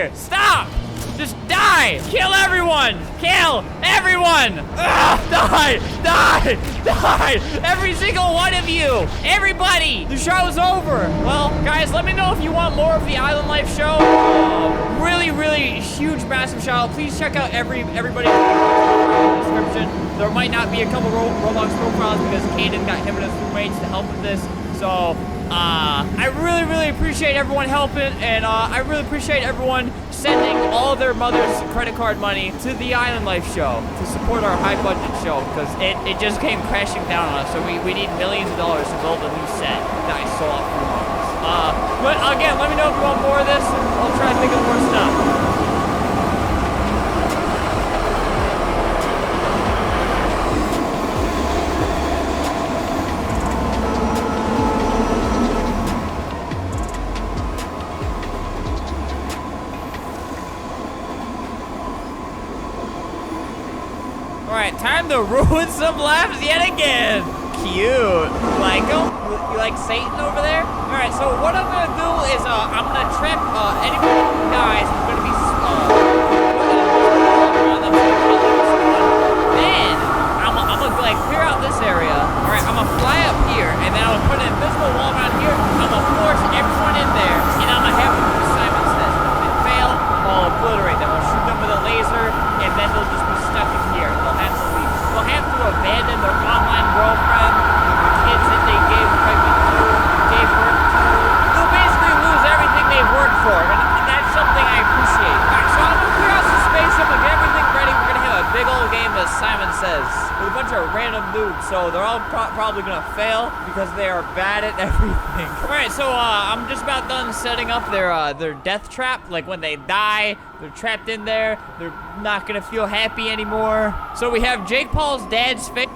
here. Stop. Just die! Kill everyone! Kill everyone! Ugh, die! Die! Die! Every single one of you! Everybody! The show's over! Well, guys, let me know if you want more of the Island Life show. Really huge, massive shout out. Please check out everybody in the description. There might not be a couple Roblox profiles because Caden got him and his roommates to help with this. So, I really appreciate everyone helping, and I really appreciate everyone sending all their mother's credit card money to the Island Life show to support our high budget show, because it just came crashing down on us. So we need millions of dollars to build a new set that I saw off Roblox. But again, let me know if you want more of this. I'll try to think of more stuff. Alright, time to ruin some lives yet again. Cute. You like him? You like Satan over there? Alright, so what I'm gonna do is I'm gonna trap anybody who dies is gonna be then I'm gonna like clear out this area. Alright, I'm gonna fly up here, and then I'm gonna put an invisible wall around here. I'm gonna force everyone in there, and I'm gonna have them do Simon Says. If they fail, I'll obliterate them. I'll shoot them with a laser, and then they'll just be stuck in here. They'll have to abandon their online girlfriend, the kids that they gave pregnant to, gave birth to. They'll basically lose everything they've worked for, and that's something I appreciate. Alright, so I'm gonna clear out some space, I'm gonna get everything ready. We're gonna have a big old game, as Simon Says, with a bunch of random dudes. So they're all probably gonna fail because they are bad at everything. Alright, so I'm just about done setting up their death trap. Like when they die, they're trapped in there. They're not gonna feel happy anymore. So we have Jake Paul's dad's face.